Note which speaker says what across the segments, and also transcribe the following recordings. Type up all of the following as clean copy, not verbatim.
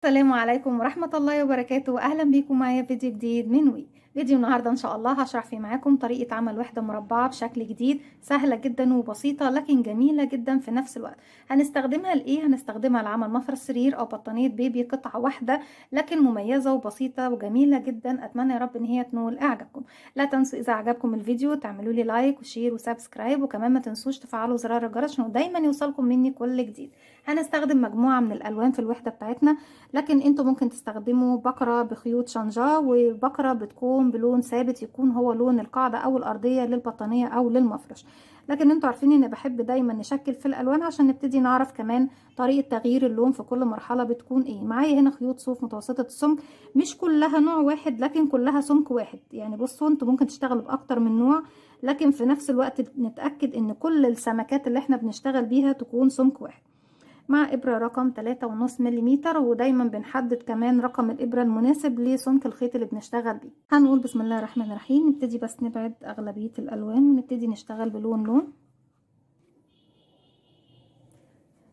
Speaker 1: السلام عليكم ورحمة الله وبركاته. أهلا بيكم معايا في فيديو جديد من فيديو النهاردة إن شاء الله هشرح فيه معاكم طريقة عمل وحدة مربعة بشكل جديد، سهلة جدا وبسيطة لكن جميلة جدا في نفس الوقت. هنستخدمها لإيه؟ هنستخدمها لعمل مفرش سرير أو بطانية بيبي، قطعة واحدة لكن مميزة وبسيطة وجميلة جدا. أتمنى يا رب إن هي تنول إعجابكم. لا تنسوا إذا عجبكم الفيديو تعملوا لي لايك وشير وسبسكرايب، وكمان ما تنسوش تفعلوا زرار الجرس عشان دايما يوصلكم مني كل جديد. هنستخدم مجموعة من الألوان في الوحدة بتاعتنا، لكن انتوا ممكن تستخدموا بكرة بخيوط شنجا، وبكرة بتكون بلون ثابت يكون هو لون القاعدة او الارضية للبطانية او للمفرش. لكن انتوا عارفين ان بحب دايما نشكل في الالوان عشان نبتدي نعرف كمان طريقة تغيير اللون في كل مرحلة بتكون ايه. معايا هنا خيوط صوف متوسطة السمك، مش كلها نوع واحد لكن كلها سمك واحد. يعني بصوا انتوا ممكن تشتغلوا باكتر من نوع، لكن في نفس الوقت نتأكد ان كل السمكات اللي احنا بنشتغل بيها تكون سمك واحد. مع إبرة رقم 3.5 مليمتر، ودايما بنحدد كمان رقم الإبرة المناسب لسمك الخيط اللي بنشتغل بيه. هنقول بسم الله الرحمن الرحيم. نبتدي بس نبعد أغلبية الألوان ونبتدي نشتغل بلون لون.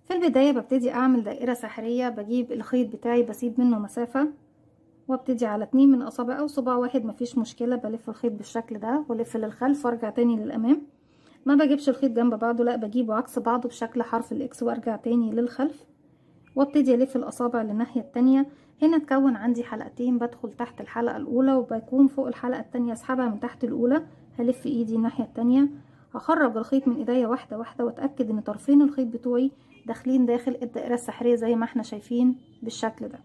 Speaker 1: في البداية ببتدي أعمل دائرة سحرية، بجيب الخيط بتاعي بسيب منه مسافة وابتدي على 2 من أصابع أو صباع واحد مفيش مشكلة، بلف الخيط بالشكل ده والف للخلف وارجع تاني للأمام. ما بجيبش الخيط جنب بعضه، لا بجيبه عكس بعضه بشكل حرف الإكس وارجع تاني للخلف وابتدي الف الاصابع للناحيه التانية. هنا اتكون عندي حلقتين، بدخل تحت الحلقه الاولى وبكون فوق الحلقه التانية، اسحبها من تحت الاولى، هلف ايدي الناحيه التانية، هخرج الخيط من ايديا واحده واحده واتاكد ان طرفين الخيط بتوعي داخلين داخل الدائره السحريه زي ما احنا شايفين بالشكل ده.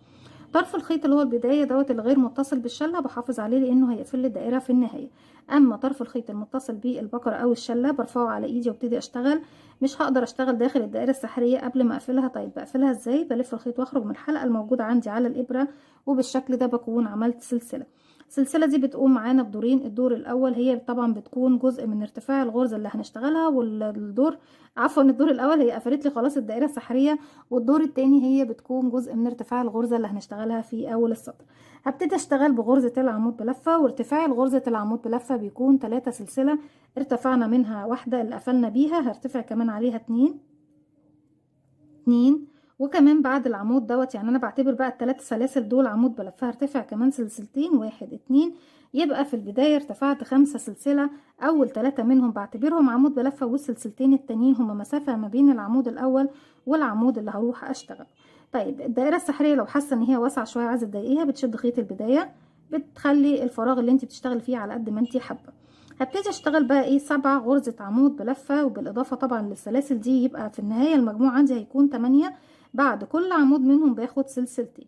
Speaker 1: طرف الخيط اللي هو البداية دوت الغير متصل بالشلة بحافظ عليه لانه هيقفل لي الدائرة في النهاية. اما طرف الخيط المتصل بالبكرة او الشلة برفعه على ايدي وابتدي اشتغل. مش هقدر اشتغل داخل الدائرة السحرية قبل ما اقفلها. طيب بقفلها ازاي؟ بلف الخيط واخرج من الحلقة الموجودة عندي على الابرة، وبالشكل ده بكون عملت سلسلة. السلسلة دي بتقوم معانا بدورين. الدور الاول هي طبعا بتكون جزء من ارتفاع الغرزة اللي هنشتغلها، والدور عفوا الدور الاول هي قفلت لي خلاص الدائرة السحرية، والدور التاني هي بتكون جزء من ارتفاع الغرزة اللي هنشتغلها في اول السطر. هبتدي اشتغل بغرزة العمود بلفة، وارتفاع الغرزة العمود بلفة بيكون 3 سلسلة. ارتفعنا منها واحدة اللي قفلنا بيها، هرتفع كمان عليها 2. وكمان بعد العمود دوت، يعني انا بعتبر بقى ال3 سلاسل دول عمود بلفها، هرتفع كمان سلسلتين، 1 2. يبقى في البداية ارتفعت 5 سلسلة. اول 3 منهم بعتبرهم عمود بلفة، والسلسلتين التانيين هما مسافة ما بين العمود الاول والعمود اللي هروح اشتغل. طيب الدائرة السحرية لو حاسة ان هي واسعة شوية عايزة تضايقيها، بتشد خيط البداية، بتخلي الفراغ اللي انت بتشتغل فيه على قد ما انت حابة. هبتدي اشتغل بقى ايه 7 غرزة عمود بلفة، وبالاضافة طبعا للسلاسل دي يبقى في النهاية المجموع عندي هيكون 8. بعد كل عمود منهم باخد سلسلتين.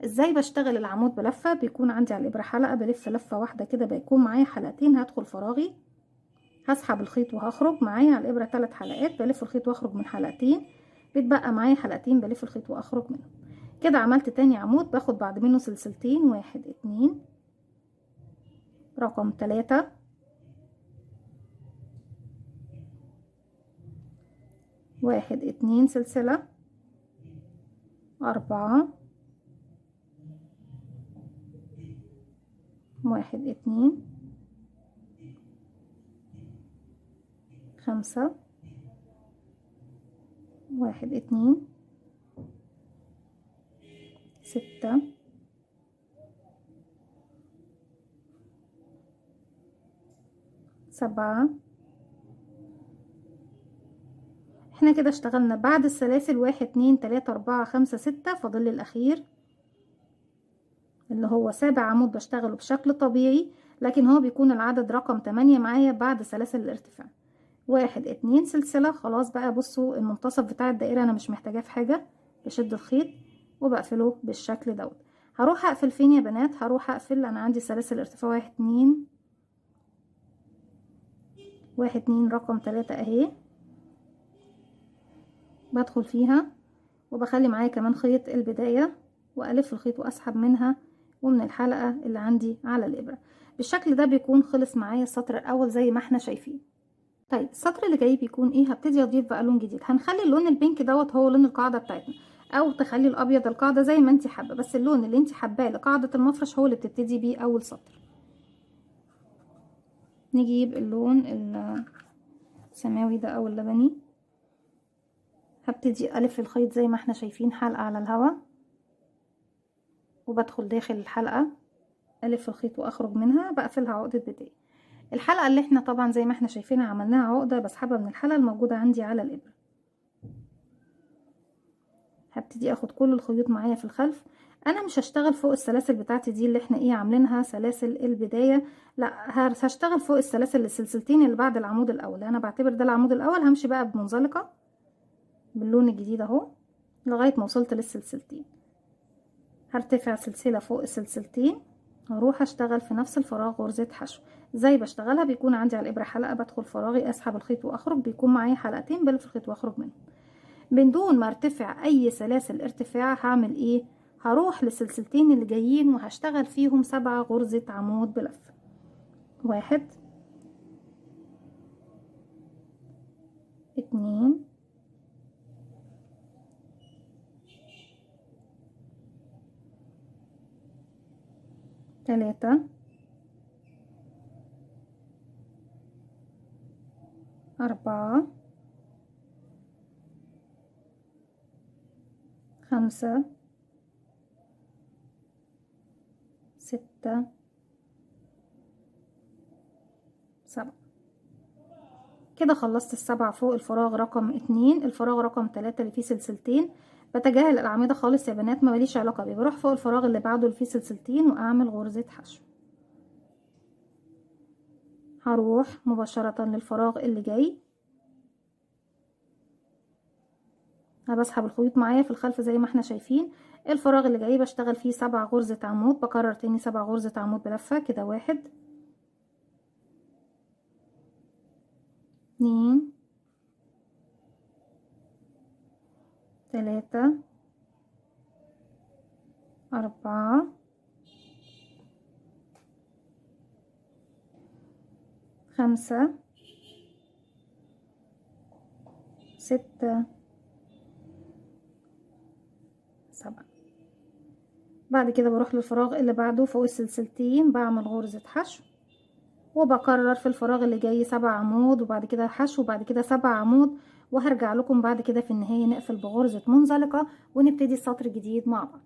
Speaker 1: ازاي بشتغل العمود بلفة؟ بيكون عندي على الابرة حلقة، بلف لفة واحدة كده بيكون معايا حلقتين، هدخل فراغي، هسحب الخيط وهخرج معايا على الابرة 3 حلقات، بلف الخيط واخرج من حلقتين، بتبقى معايا حلقتين بلف الخيط واخرج منهم. كده عملت تاني عمود، باخد بعد منه سلسلتين، 1 2 رقم 3 1 2 سلسلة 4 1 2 5 1 2 6 7. احنا كده اشتغلنا بعد السلاسل 1 2 3 4 5 6، فاضل لي الاخير اللي هو سابع عمود بشتغله بشكل طبيعي، لكن هو بيكون العدد رقم 8 معايا بعد سلاسل الارتفاع. 1 2 سلسلة. خلاص بقى بصوا المنتصف بتاع الدائرة انا مش محتاجاه في حاجة، بشد الخيط وبقفله بالشكل دوت. هروح اقفل فين يا بنات؟ هروح اقفل، انا عندي سلاسل ارتفاع 1 2 1 2 رقم 3 اهي، بدخل فيها وبخلي معايا كمان خيط البداية والف الخيط واسحب منها ومن الحلقة اللي عندي على الابرة. بالشكل ده بيكون خلص معايا السطر الاول زي ما احنا شايفين. طيب السطر اللي جاي بيكون ايه؟ هبتدي اضيف بقى لون جديد، هنخلي اللون البينك دوت هو لون القاعدة بتاعتنا، او تخلي الابيض القاعدة زي ما انت حابة، بس اللون اللي انت حباه لقاعدة المفرش هو اللي بتبتدي بيه اول سطر. نجيب اللون السماوي ده او اللبني، هبتدي الف الخيط زي ما احنا شايفين حلقة على الهوا، وبدخل داخل الحلقة، الف الخيط واخرج منها، بقفلها عقدة بداية. الحلقة اللي احنا طبعا زي ما احنا شايفينها عملناها عقدة، بسحبها من الحلقة الموجودة عندي على الابرة. هبتدي اخد كل الخيوط معايا في الخلف. انا مش هشتغل فوق السلاسل بتاعتي دي اللي احنا عاملينها سلاسل البداية، لا هشتغل فوق السلاسل السلسلتين اللي بعد العمود الاول. انا بعتبر ده العمود الاول، همشي بقى بمنزلقة باللون الجديد اهو لغاية ما وصلت للسلسلتين. هرتفع سلسلة فوق السلسلتين، هروح اشتغل في نفس الفراغ غرزة حشو. زي بشتغلها بيكون عندي على الابرة حلقة، بدخل فراغي اسحب الخيط واخرج، بيكون معايا حلقتين بلف الخيط واخرج منهم. من دون ما ارتفع اي سلاسل ارتفاع هعمل هروح للسلسلتين اللي جايين وهشتغل فيهم 7 غرزة عمود بلف. 1 2 3 4 5 6 7. كده خلصت ال7 فوق الفراغ رقم 2، الفراغ رقم 3 اللي فيه سلسلتين بتجاهل الاعمدة خالص يا بنات، ما ماليش علاقة بيه، بروح فوق الفراغ اللي بعده اللي فيه سلسلتين واعمل غرزة حشو. هروح مباشرة للفراغ اللي جاي، بسحب الخيوط معايا في الخلف زي ما احنا شايفين. الفراغ اللي جاي بشتغل فيه 7 غرزة عمود، بكرر تاني 7 غرزة عمود بلفة كده. 1 2 3 4 5 6 7. بعد كده بروح للفراغ اللي بعده فوق السلسلتين، بعمل غرزة حشو وبكرر في الفراغ اللي جاي 7 عمود وبعد كده حشو وبعد كده 7 عمود، وهرجع لكم بعد كده في النهاية نقفل بغرزة منزلقة ونبتدي سطر جديد مع بعض.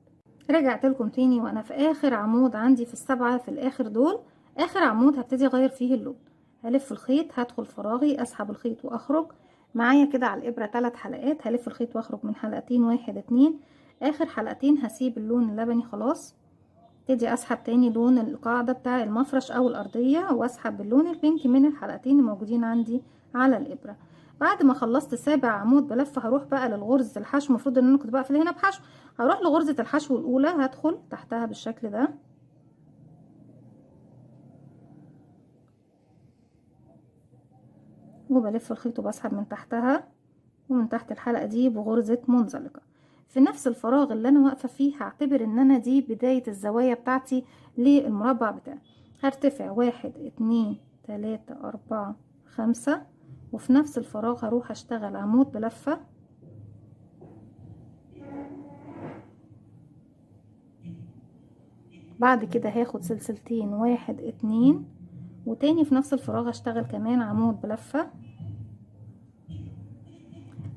Speaker 1: رجعت لكم تاني وانا في اخر عمود عندي في ال7 في الاخر دول. اخر عمود هبتدي اغير فيه اللون، هلف الخيط، هدخل فراغي، اسحب الخيط واخرج معايا كده على الابرة 3 حلقات، هلف الخيط واخرج من حلقتين 1 2. اخر حلقتين هسيب اللون اللبني خلاص، ابتدي اسحب تاني لون القاعدة بتاع المفرش او الارضية واسحب اللون البينك من الحلقتين الموجودين عندي على الابرة. بعد ما خلصت 7 عمود بلف هروح بقى للغرزة الحشو. المفروض ان انا كنت بقفل هنا بحشو، هروح لغرزة الحشو الاولى، هدخل تحتها بالشكل ده وبلف الخيط وبسحب من تحتها ومن تحت الحلقة دي بغرزة منزلقة. في نفس الفراغ اللي انا واقفة فيه هعتبر ان انا دي بداية الزوايا بتاعتي للمربع بتاعي. هرتفع 1 2 3 4 5 وفي نفس الفراغ هروح اشتغل عمود بلفة، بعد كده هاخد سلسلتين 1 2 وتاني في نفس الفراغ هشتغل كمان عمود بلفة.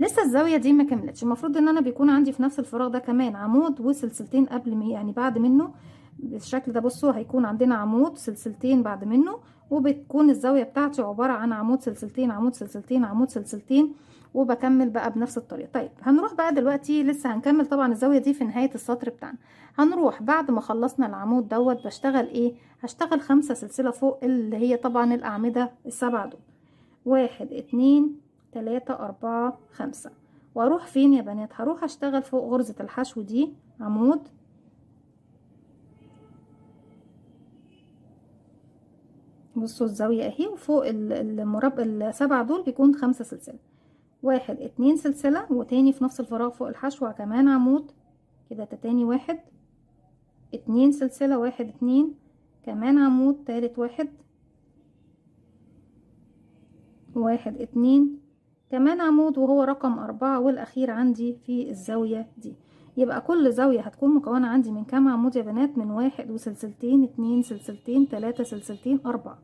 Speaker 1: لسه الزاوية دي ما كملتش، المفروض ان انا بيكون عندي في نفس الفراغ ده كمان عمود وسلسلتين قبل ما يعني بعد منه بالشكل ده. بصوا هيكون عندنا عمود سلسلتين بعد منه، وبتكون الزاوية بتاعتي عبارة عن عمود سلسلتين عمود سلسلتين عمود سلسلتين، وبكمل بقى بنفس الطريقة. طيب هنروح بقى دلوقتي، لسه هنكمل طبعا الزاوية دي في نهاية السطر بتاعنا. هنروح بعد ما خلصنا العمود دوت بشتغل هشتغل 5 سلسلة فوق اللي هي طبعا الأعمدة ال7 دول. 1 2 3 4 5. واروح فين يا بنات؟ هروح اشتغل فوق غرزة الحشو دي عمود، بصوا الزاوية اهي، وفوق المربع ال7 دول بيكون 5 سلسلة. 1 2 سلسلة وتاني في نفس الفراغ فوق الحشو كمان عمود كده، تاني 1 2 سلسلة 1 2 كمان عمود، تالت 1 1 2 كمان عمود وهو رقم 4 والاخير عندي في الزاوية دي. يبقى كل زاوية هتكون مكونة عندي من كام عمود يا بنات؟ من 1 وسلسلتين 2 سلسلتين 3 سلسلتين 4.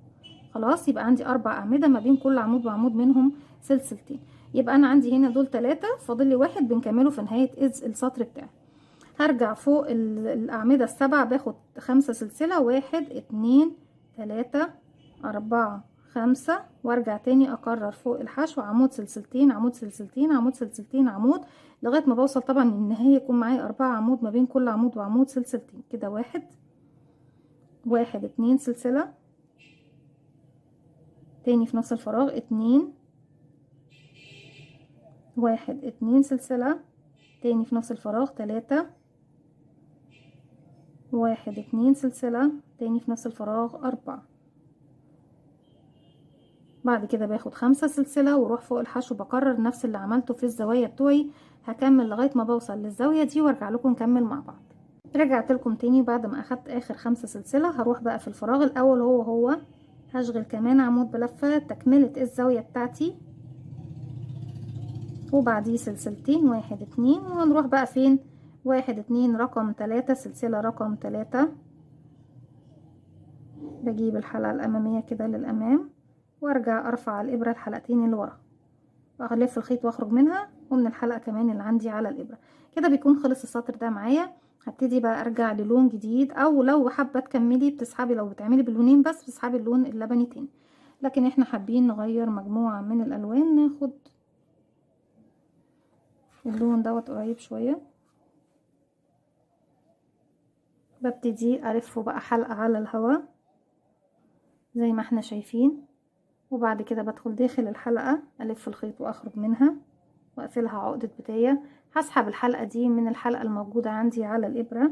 Speaker 1: خلاص يبقى عندي 4 أعمدة ما بين كل عمود وعمود منهم سلسلتين. يبقى انا عندي هنا دول 3، فاضل لي 1 بنكمله في نهاية السطر بتاعي. هرجع فوق الاعمدة السبع باخد 5 سلسلة، 1 2 3 4 5، وارجع تاني اكرر فوق الحشو عمود سلسلتين عمود سلسلتين عمود سلسلتين عمود، لغاية ما بوصل طبعا النهاية يكون معايا 4 عمود ما بين كل عمود وعمود سلسلتين كده. 1 2 سلسلة، تاني في نفس الفراغ 2 1 2 سلسلة، تاني في نفس الفراغ 3 1 2 سلسلة، تاني في نفس الفراغ 4. بعد كده باخد 5 سلسلة واروح فوق الحشو بكرر نفس اللي عملته في الزوايا بتوعي، هكمل لغاية ما بوصل للزاوية دي وارجع لكم نكمل مع بعض. رجعت لكم تاني بعد ما اخدت اخر 5 سلسلة، هروح بقى في الفراغ الاول هو هشغل كمان عمود بلفة تكملة الزاوية بتاعتي، وبعديه سلسلتين 1 2، وهنروح بقى فين 1 2 رقم 3 سلسلة رقم 3، بجيب الحلقة الامامية كده للامام وارجع ارفع الابرة الحلقتين اللي ورا واغلف الخيط واخرج منها ومن الحلقة كمان اللي عندي على الابرة. كده بيكون خلص السطر ده معايا. هبتدي بقى ارجع للون جديد، او لو حابة تكملي بتسحبي، لو بتعملي باللونين بس بتسحبي اللون اللبني تاني، لكن احنا حابين نغير مجموعة من الالوان، ناخد اللون دوت قريب شوية. ببتدي الفه بقى حلقة على الهواء زي ما احنا شايفين، وبعد كده بدخل داخل الحلقة الف الخيط واخرج منها واقفلها عقدة بتاية. هسحب الحلقة دي من الحلقة الموجودة عندي على الابرة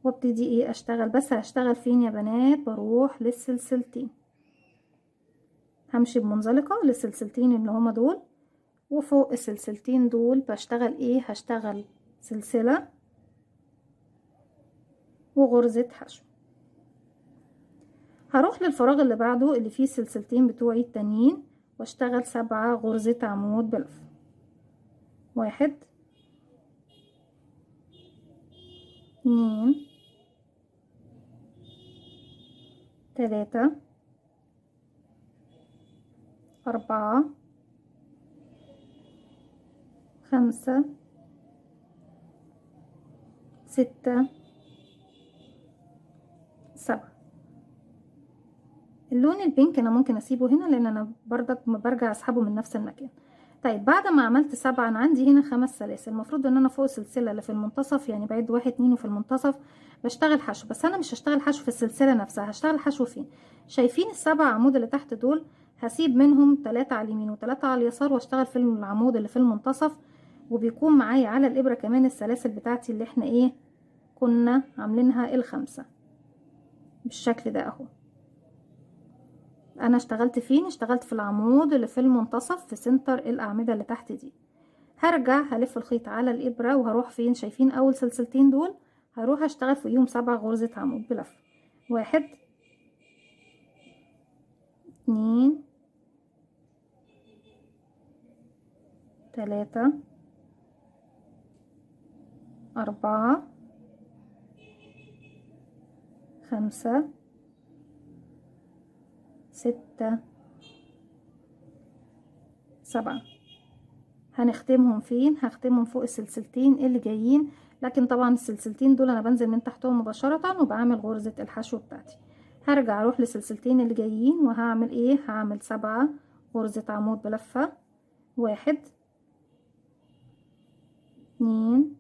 Speaker 1: وابتدي ايه اشتغل. بس هشتغل فين يا بنات؟ بروح للسلسلتين، همشي بمنزلقة للسلسلتين اللي هما دول، وفوق السلسلتين دول بشتغل ايه؟ هشتغل سلسلة وغرزة حشو. هروح للفراغ اللي بعده اللي فيه السلسلتين بتوعي التانيين واشتغل 7 غرزة عمود بلف. 1 2 3 4 5 6 7. اللون البينك انا ممكن اسيبه هنا لان انا برضك برجع اسحبه من نفس المكان. طيب بعد ما عملت 7 انا عندي هنا 5 سلاسل، المفروض ان انا فوق السلسله اللي في المنتصف، يعني بعد 1 2 وفي المنتصف بشتغل حشو، بس انا مش هشتغل حشو في السلسله نفسها، هشتغل حشو فين؟ شايفين ال7 عمود اللي تحت دول؟ هسيب منهم 3 على اليمين و3 على اليسار واشتغل في العمود اللي في المنتصف، وبيكون معايا على الابره كمان السلاسل بتاعتي اللي احنا ايه كنا عاملينها ال5 بالشكل ده اهو. انا اشتغلت فين؟ اشتغلت في العمود اللي في المنتصف في سنتر الاعمدة اللي تحت دي. هرجع هلف الخيط على الابرة وهروح فين؟ شايفين اول سلسلتين دول؟ هروح اشتغل فيهم 7 غرزة عمود بلف. 1 2 3 4 5 6 7. هنختمهم فين؟ هختمهم فوق السلسلتين اللي جايين، لكن طبعا السلسلتين دول انا بنزل من تحتهم مباشرة وبعمل غرزة الحشو بتاعتي. هرجع اروح للسلسلتين اللي جايين وهعمل ايه؟ هعمل 7 غرزة عمود بلفة. 1 2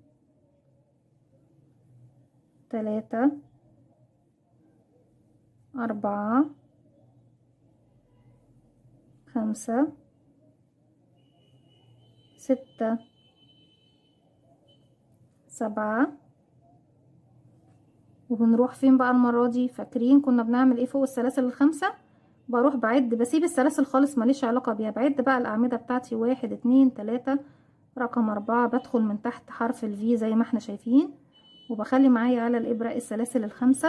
Speaker 1: 3 4 5 6 7. وبنروح فين بقى المرة دي؟ فاكرين كنا بنعمل ايه فوق السلاسل ال5؟ بروح بعد، بسيب السلاسل خالص ماليش علاقة بيها، بعد بقى الأعمدة بتاعتي 1 2 3 رقم 4، بدخل من تحت حرف الفي زي ما احنا شايفين، وبخلي معايا على الإبرة السلاسل ال5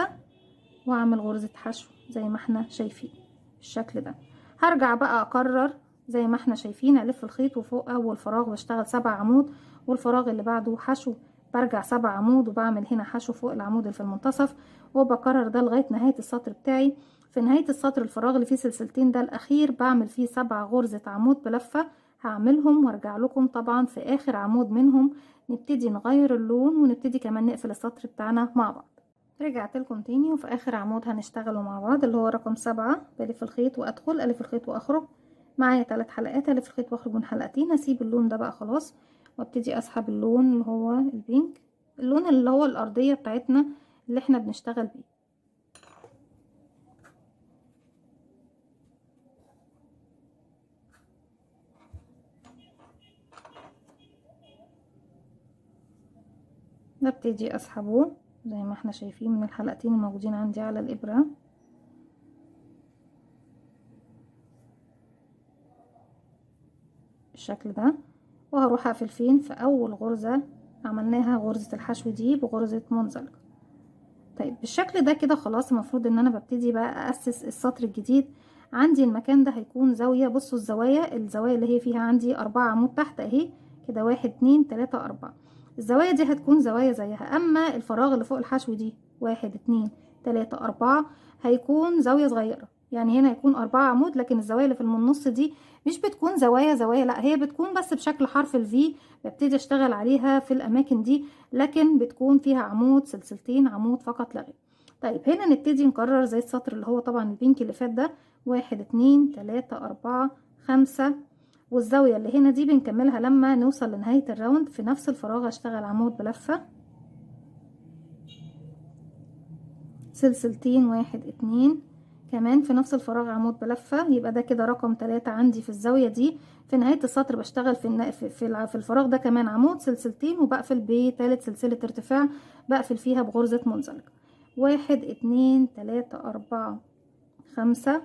Speaker 1: واعمل غرزة حشو زي ما احنا شايفين بالشكل ده. هرجع بقى اكرر زي ما احنا شايفين، الف الخيط وفوق اول فراغ بشتغل 7 عمود، والفراغ اللي بعده حشو، برجع 7 عمود وبعمل هنا حشو فوق العمود اللي في المنتصف، وبكرر ده لغاية نهاية السطر بتاعي. في نهاية السطر الفراغ اللي فيه سلسلتين ده الاخير بعمل فيه 7 غرزة عمود بلفة، هعملهم وارجع لكم طبعا في اخر عمود منهم نبتدي نغير اللون ونبتدي كمان نقفل السطر بتاعنا مع بعض. رجعت لكم تاني، وفي اخر عمود هنشتغله مع بعض اللي هو رقم 7. بلف الخيط وادخل، الف الخيط واخرج، معايا 3 حلقات، الف الخيط واخرج من حلقتين. هسيب اللون ده بقى خلاص وابتدي اسحب اللون اللي هو البينك، اللون اللي هو الارضية بتاعتنا اللي احنا بنشتغل بيه. ببتدي اسحبه زي ما احنا شايفين من الحلقتين الموجودين عندي على الابرة. بالشكل ده، وهروح اقفل فين؟ في اول غرزة عملناها، غرزة الحشو دي بغرزة منزلقة. طيب بالشكل ده كده خلاص، المفروض ان انا ببتدي بقى اسس السطر الجديد. عندي المكان ده هيكون زاوية، بصوا الزوايا اللي هي فيها عندي 4 عمود تحت اهي كده، 1 2 3 4. الزوايا دي هتكون زوايا زيها، اما الفراغ اللي فوق الحشو دي 1 2 3 4 هيكون زاوية صغيرة. يعني هنا هيكون 4 عمود، لكن الزوايا اللي في النص دي مش بتكون زوايا، لا هي بتكون بس بشكل حرف الفي، ببتدي اشتغل عليها في الاماكن دي، لكن بتكون فيها عمود، سلسلتين، عمود فقط لا غير. طيب هنا نبتدي نكرر زي السطر اللي هو طبعا البينك اللي فات ده، 1 2 3 4 5. والزاوية اللي هنا دي بنكملها لما نوصل لنهاية الراوند. في نفس الفراغ هشتغل عمود بلفة، سلسلتين، 1 2، كمان في نفس الفراغ عمود بلفة. يبقى ده كده رقم 3 عندي في الزاوية دي. في نهاية السطر بشتغل في الفراغ ده كمان عمود، سلسلتين، وبقفل بثالث سلسلة ارتفاع بقفل فيها بغرزة منزلقة. 1 2 3 4 5.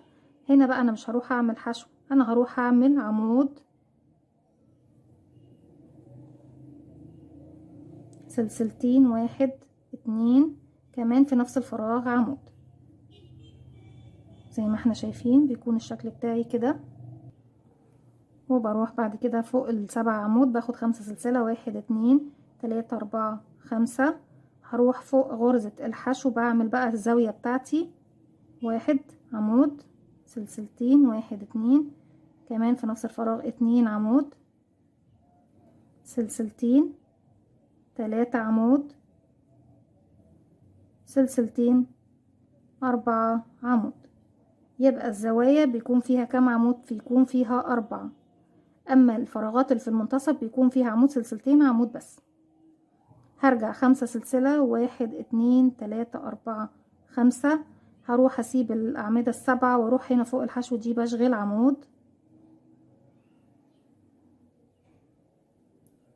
Speaker 1: هنا بقى انا مش هروح اعمل حشو، انا هروح اعمل عمود، سلسلتين، 1 2، كمان في نفس الفراغ عمود. زي ما احنا شايفين بيكون الشكل بتاعي كده. وبروح بعد كده فوق ال7 عمود باخد 5 سلسلة، 1 2 3 4 5. هروح فوق غرزة الحشو بعمل بقى الزاوية بتاعتي، 1 عمود، سلسلتين، 1 2، كمان في نفس الفراغ 2 عمود، سلسلتين، 3 عمود، سلسلتين، 4 عمود. يبقى الزوايا بيكون فيها كام عمود؟ بيكون فيها 4. اما الفراغات اللي في المنتصف بيكون فيها عمود، سلسلتين، عمود بس. هرجع 5 سلسلة، 1 2 3 4 5. هروح اسيب الاعمدة ال7 واروح هنا فوق الحشو دي بشغل عمود،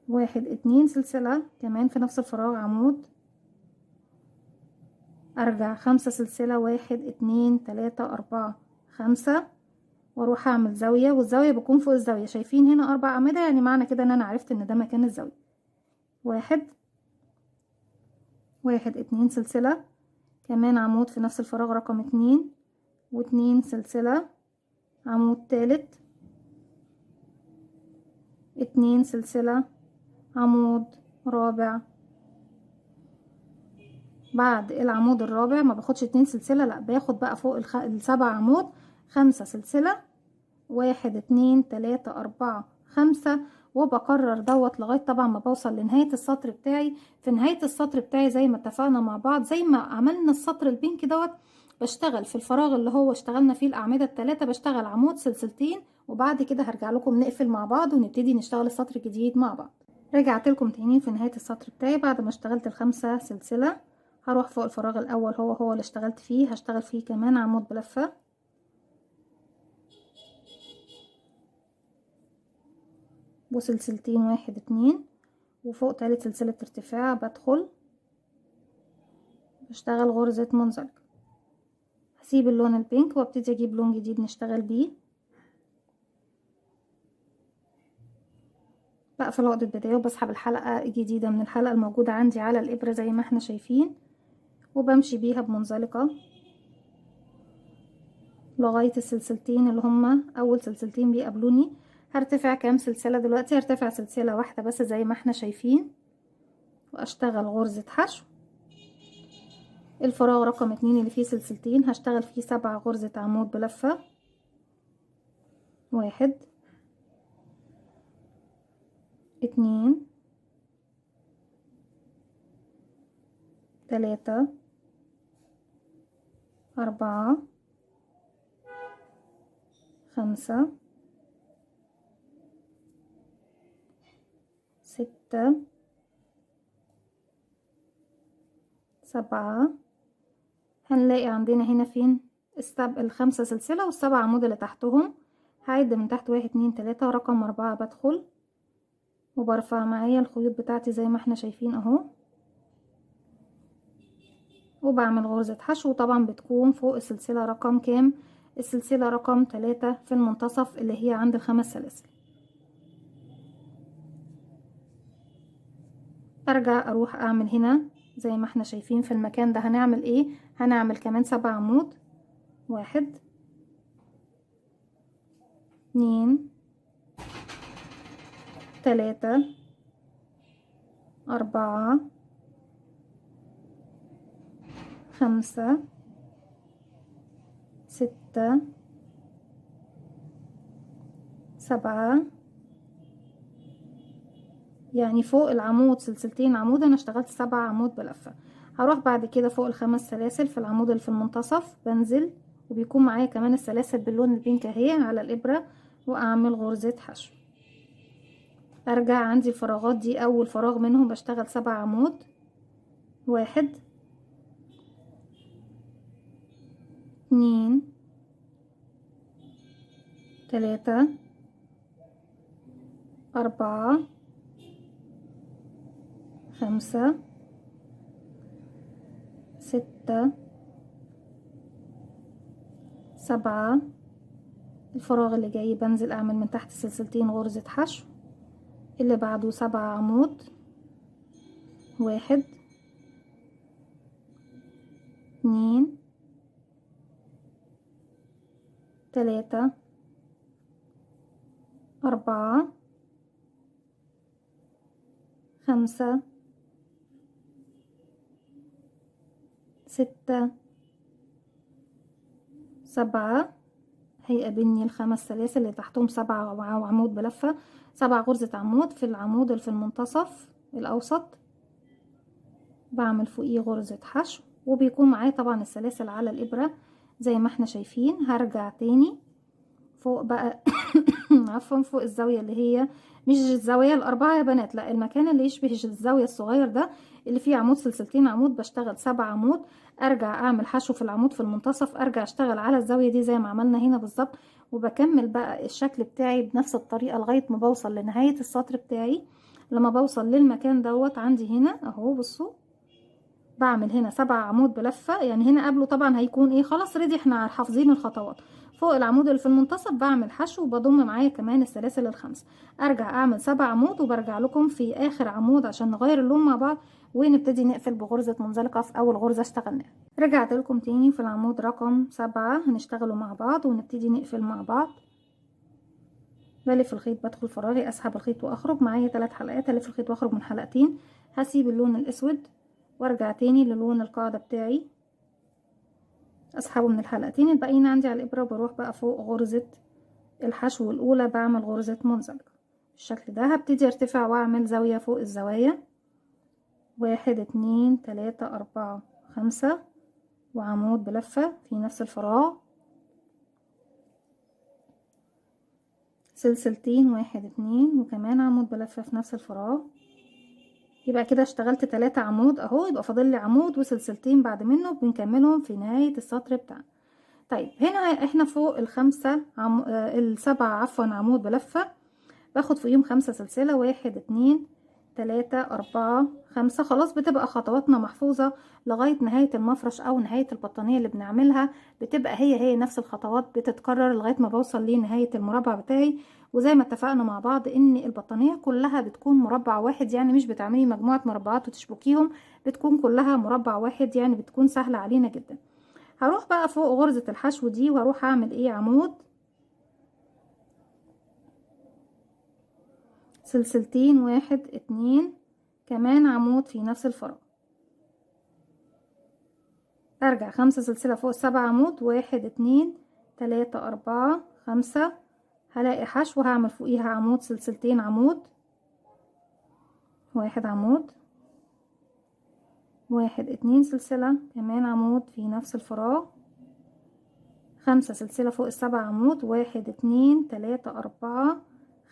Speaker 1: 1 2 سلسلة، كمان في نفس الفراغ عمود، ارجع 5 سلسلة، 1 2 3 4 5، واروح اعمل زاوية، والزاوية بكون فوق الزاوية. شايفين هنا 4 اعمدة، يعني معنى كده ان انا عرفت ان ده مكان الزاوية. 1 2 سلسلة، كمان عمود في نفس الفراغ رقم 2، و2 سلسلة، عمود تالت، 2 سلسلة، عمود رابع. بعد العمود الرابع ما باخدش 2 سلسلة، لا باخد بقى فوق ال7 عمود 5 سلسلة، 1 2 3 4 5. وبكرر دوت لغاية طبعا ما بوصل لنهاية السطر بتاعي. في نهاية السطر بتاعي زي ما اتفقنا مع بعض، زي ما عملنا السطر البينك دوت، بشتغل في الفراغ اللي هو اشتغلنا فيه الأعمدة ال3 بشتغل عمود، سلسلتين، وبعد كده هرجع لكم نقفل مع بعض ونبتدي نشتغل السطر الجديد مع بعض. رجعت لكم تاني في نهاية السطر بتاعي بعد ما اشتغلت ال5 سلسلة. هروح فوق الفراغ الأول هو اللي اشتغلت فيه، هشتغل فيه كمان عمود بلفة، وسلسلتين، 1 2، وفوق تالت سلسلة ارتفاع بدخل بشتغل غرزة منزلقة. هسيب اللون البينك وابتدي اجيب لون جديد نشتغل بيه. بقفل عقدة بداية وبسحب الحلقة الجديدة من الحلقة الموجودة عندي على الإبرة زي ما احنا شايفين، وبمشي بيها بمنزلقة لغاية السلسلتين اللي هما أول سلسلتين بيقابلوني. هرتفع كام سلسلة دلوقتي؟ هرتفع سلسلة واحدة بس زي ما احنا شايفين، واشتغل غرزة حشو. الفراغ رقم 2 اللي فيه سلسلتين هشتغل فيه 7 غرزة عمود بلفة، 1 2 3 4 5 6 7. هنلاقي عندنا هنا فين الخمسة سلسلة والسبع عمود اللي تحتهم. هعد من تحت 1 2 3 ورقم 4 بدخل وبرفع معايا الخيوط بتاعتي زي ما احنا شايفين اهو، وبعمل غرزة حشو. طبعا بتكون فوق السلسلة رقم كام؟ السلسلة رقم 3 في المنتصف اللي هي عند الخمس سلاسل. ارجع اروح اعمل هنا زي ما احنا شايفين في المكان ده. هنعمل ايه؟ هنعمل كمان 7 عمود. 1 2 3 4 5 6 7. يعني فوق العمود سلسلتين عمود، انا اشتغلت 7 عمود بلفة. هروح بعد كده فوق الخمس سلاسل في العمود اللي في المنتصف بنزل، وبيكون معايا كمان السلاسل باللون البينك اهي على الابرة، واعمل غرزة حشو. ارجع عندي الفراغات دي، اول فراغ منهم بشتغل 7 عمود. 1 2 3 4 5 6 7. الفراغ اللي جاي بنزل اعمل من تحت سلسلتين غرزة حشو. اللي بعده 7 عمود. 1 2 3 4 5 6 7. هيقابلني الخمس سلاسل اللي تحتهم 7 عمود بلفة، 7 غرزة عمود في العمود اللي في المنتصف الأوسط، بعمل فوقيه غرزة حشو، وبيكون معايا طبعا السلاسل على الإبرة زي ما احنا شايفين. هرجع تاني فوق بقى عفوا فوق الزاوية اللي هي مش الزاوية الأربعة يا بنات، لا، المكان اللي يشبه الزاوية الصغير ده اللي فيه عمود سلسلتين عمود بشتغل 7 عمود. ارجع اعمل حشو في العمود في المنتصف، ارجع اشتغل على الزاوية دي زي ما عملنا هنا بالظبط، وبكمل بقى الشكل بتاعي بنفس الطريقة لغاية ما بوصل لنهاية السطر بتاعي. لما بوصل للمكان دوت عندي هنا اهو، بصوا بعمل هنا 7 عمود بلفة. يعني هنا قبله طبعا هيكون ايه، خلاص ريدي، احنا حافظين الخطوات. فوق العمود اللي في المنتصف بعمل حشو وبضم معايا كمان السلاسل الخمس. ارجع اعمل 7 عمود وبرجع لكم في اخر عمود عشان نغير اللون مع بعض، ونبتدي نقفل بغرزة منزلقة في اول غرزة اشتغلناها. رجعت لكم تاني في العمود رقم 7، هنشتغلوا مع بعض ونبتدي نقفل مع بعض. بلف الخيط، بدخل فراغي، اسحب الخيط واخرج. معايا 3 حلقات، الف الخيط واخرج من حلقتين، هسيب اللون الاسود وارجع تاني للون القاعدة بتاعي، اسحبه من الحلقتين الباقيين عندي على الابرة، وبروح بقى فوق غرزة الحشو الاولى بعمل غرزة منزلقة بالشكل ده. هبتدي ارتفع واعمل زاوية فوق الزوايا. 1 2 3 4 5 وعمود بلفة في نفس الفراغ، سلسلتين 1 2 وكمان عمود بلفة في نفس الفراغ. يبقى كده اشتغلت 3 عمود اهو، يبقى فاضل لي عمود وسلسلتين بعد منه بنكملهم في نهاية السطر بتاعنا. طيب هنا احنا فوق السبع عفوا عمود بلفة، باخد فوقيهم 5 سلسلة. 1 2 3 4 5. خلاص بتبقى خطواتنا محفوظة لغاية نهاية المفرش او نهاية البطانية اللي بنعملها، بتبقى هي نفس الخطوات بتتكرر لغاية ما بوصل لنهاية المربع بتاعي. وزي ما اتفقنا مع بعض ان البطانية كلها بتكون مربع واحد، يعني مش بتعملي مجموعة مربعات وتشبكيهم، بتكون كلها مربع واحد، يعني بتكون سهلة علينا جدا. هروح بقى فوق غرزة الحشو دي واروح اعمل ايه، عمود، سلسلتين 1 2 كمان عمود في نفس الفراغ. ارجع 5 سلسلة فوق 7 عمود. 1 2 3 4 5. هلاقي حشو هعمل فوقيها عمود، سلسلتين عمود، 1 عمود 1 2 سلسلة كمان عمود في نفس الفراغ، 5 سلسلة فوق ال7 عمود، 1 2 3 4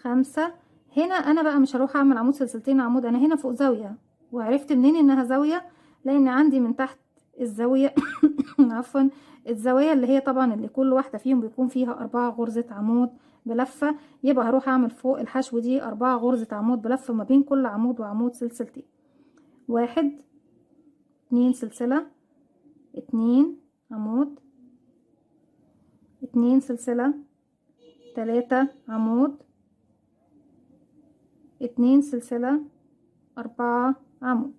Speaker 1: 5. هنا انا بقى مش هروح اعمل عمود سلسلتين عمود، انا هنا فوق زاوية. وعرفت منين انها زاوية؟ لان عندي من تحت الزاوية عفوا الزوايا اللي هي طبعا اللي كل واحدة فيهم بيكون فيها 4 غرزة عمود بلفة، يبقى هروح اعمل فوق الحشو دي 4 غرزة عمود بلفة ما بين كل عمود وعمود سلسلتين. 1 2 سلسلة، 2 عمود، 2 سلسلة، 3 عمود، 2 سلسلة، 4 عمود.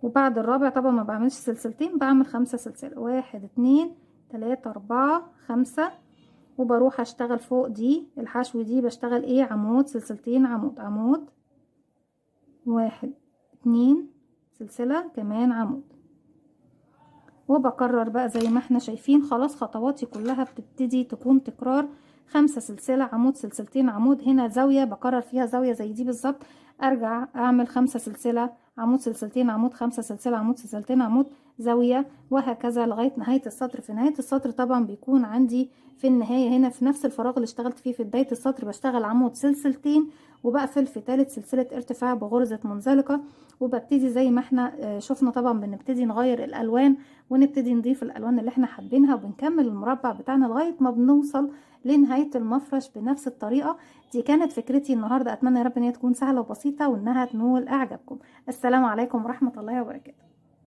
Speaker 1: وبعد الرابع طبعا ما بعملش سلسلتين، بعمل 5 سلسلة، 1 2 3 4 5. وبروح اشتغل فوق دي الحشو دي بشتغل ايه؟ عمود سلسلتين عمود، عمود، 1 2 سلسلة كمان عمود. وبكرر بقى زي ما احنا شايفين. خلاص خطواتي كلها بتبتدي تكون تكرار، 5 سلسلة عمود سلسلتين عمود. هنا زاوية بكرر فيها زاوية زي دي بالظبط، ارجع اعمل 5 سلسلة عمود سلسلتين عمود، 5 سلسلة عمود سلسلتين عمود، زاوية، وهكذا لغاية نهاية السطر. في نهاية السطر طبعا بيكون عندي في النهاية هنا في نفس الفراغ اللي اشتغلت فيه في بداية السطر بشتغل عمود سلسلتين، وبقفل في ثالث سلسلة ارتفاع بغرزة منزلقة. وببتدي زي ما احنا شفنا طبعا بنبتدي نغير الالوان ونبتدي نضيف الالوان اللي احنا حابينها، وبنكمل المربع بتاعنا لغايه ما بنوصل لنهايه المفرش بنفس الطريقه. دي كانت فكرتي النهارده، اتمنى يا رب ان هي تكون سهله وبسيطه وانها تنول اعجابكم. السلام عليكم ورحمه الله وبركاته.